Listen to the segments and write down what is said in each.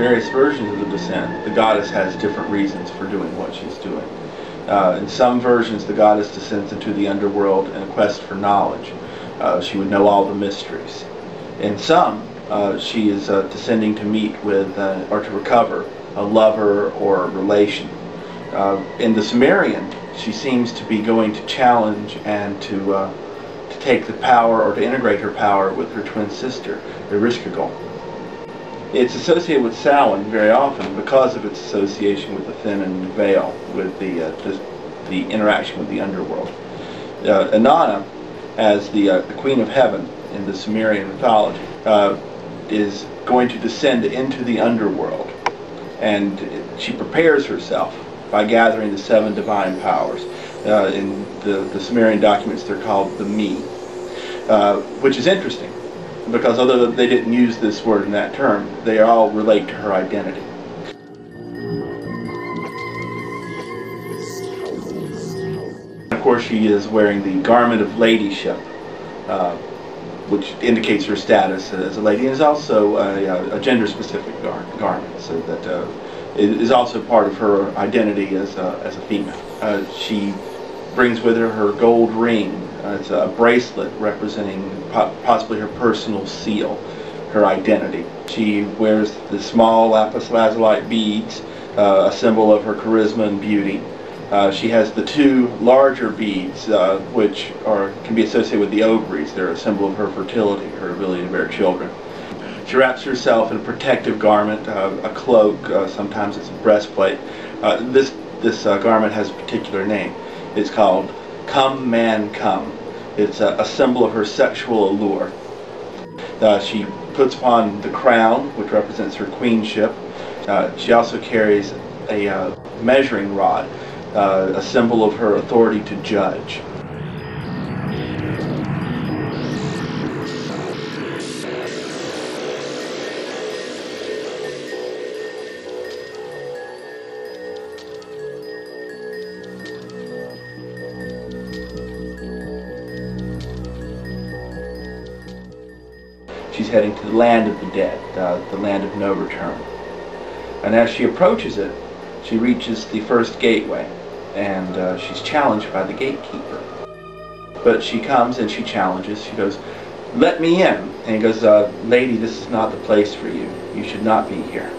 various versions of the descent, the goddess has different reasons for doing what she's doing. In some versions, the goddess descends into the underworld in a quest for knowledge. She would know all the mysteries. In some, she is descending to meet with or to recover a lover or a relation. In the Sumerian, she seems to be going to challenge and to take the power, or to integrate her power with her twin sister, Ereshkigal. It's associated with Samhain very often because of its association with the thin and veil, with the interaction with the underworld. Inanna, as the Queen of Heaven in the Sumerian mythology, is going to descend into the underworld, and she prepares herself by gathering the 7 divine powers. In the Sumerian documents, they're called the Mi, which is interesting, because although they didn't use this word in that term, they all relate to her identity. Of course, she is wearing the garment of ladyship, which indicates her status as a lady, and is also a gender-specific garment, so that it is also part of her identity as a female. She brings with her gold ring. It's a bracelet representing possibly her personal seal, her identity. She wears the small lapis lazuli beads, a symbol of her charisma and beauty. She has the 2 larger beads, which can be associated with the ovaries. They're a symbol of her fertility, her ability to bear children. She wraps herself in a protective garment, a cloak, sometimes it's a breastplate. This garment has a particular name. It's called Come Man Come. It's a symbol of her sexual allure. She puts upon the crown, which represents her queenship. She also carries a measuring rod, a symbol of her authority to judge. She's heading to the land of the dead, the land of no return. And as she approaches it, she reaches the first gateway, and she's challenged by the gatekeeper. But she comes and she challenges. She goes, "Let me in." And he goes, "Lady, this is not the place for you. You should not be here."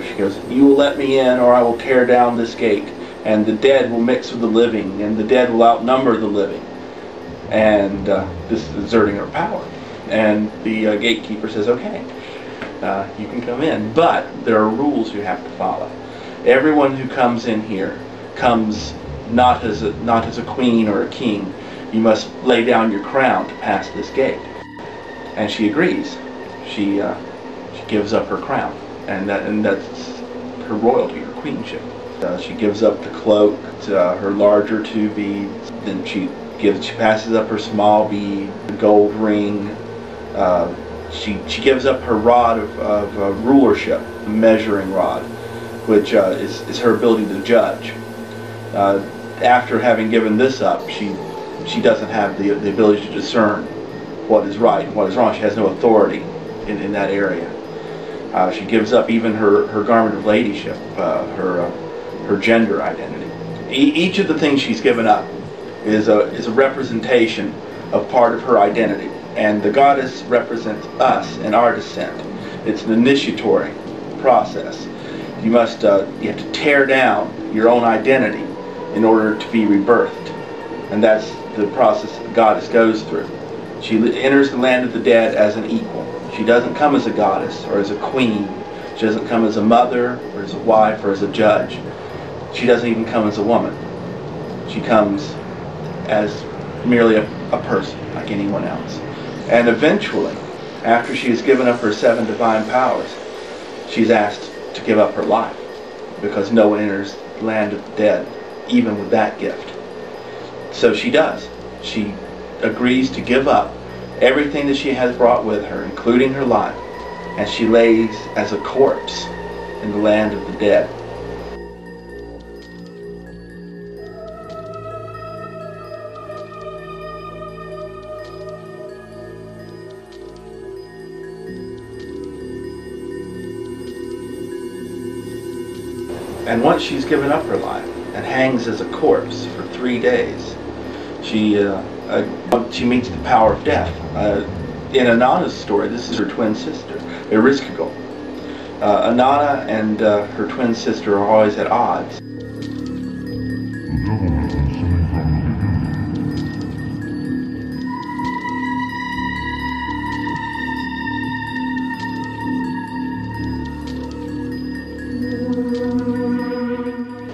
She goes, "You will let me in, or I will tear down this gate, and the dead will mix with the living, and the dead will outnumber the living." And this is exerting her power. And the gatekeeper says, "Okay, you can come in, but there are rules you have to follow. Everyone who comes in here comes not as a queen or a king. You must lay down your crown to pass this gate." And she agrees. She gives up her crown, and that's her royalty, her queenship. She gives up the cloak, her larger 2 beads. Then she passes up her small bead, the gold ring. She gives up her rod of rulership, the measuring rod, which is her ability to judge. After having given this up, she doesn't have the ability to discern what is right and what is wrong. She has no authority in that area. She gives up even her garment of ladyship, her gender identity. Each of the things she's given up is a representation of part of her identity. And the goddess represents us in our descent. It's an initiatory process. You have to tear down your own identity in order to be rebirthed. And that's the process that the goddess goes through. She enters the land of the dead as an equal. She doesn't come as a goddess or as a queen. She doesn't come as a mother or as a wife or as a judge. She doesn't even come as a woman. She comes as merely a person like anyone else. And eventually, after she has given up her 7 divine powers, she's asked to give up her life, because no one enters the land of the dead, even with that gift. So she does. She agrees to give up everything that she has brought with her, including her life, and she lays as a corpse in the land of the dead. And once she's given up her life and hangs as a corpse for 3 days, she meets the power of death. In Inanna's story, this is her twin sister, Eriskagul. Inanna and her twin sister are always at odds.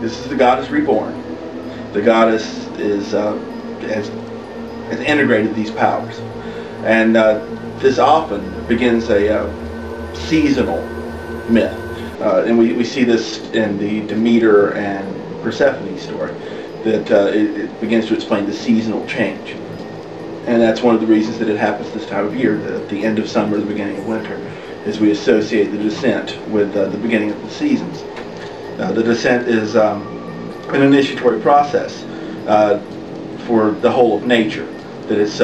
This is the goddess reborn. The goddess has integrated these powers, and this often begins a seasonal myth, and we see this in the Demeter and Persephone story, that it begins to explain the seasonal change, and that's one of the reasons that it happens this time of year, the end of summer, the beginning of winter, is we associate the descent with the beginning of the seasons. The descent is an initiatory process for the whole of nature. That is,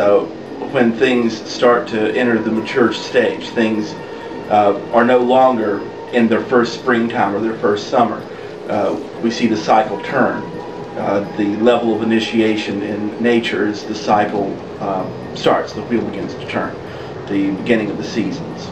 when things start to enter the mature stage, things are no longer in their first springtime or their first summer. We see the cycle turn. The level of initiation in nature is the cycle starts, the wheel begins to turn, the beginning of the seasons.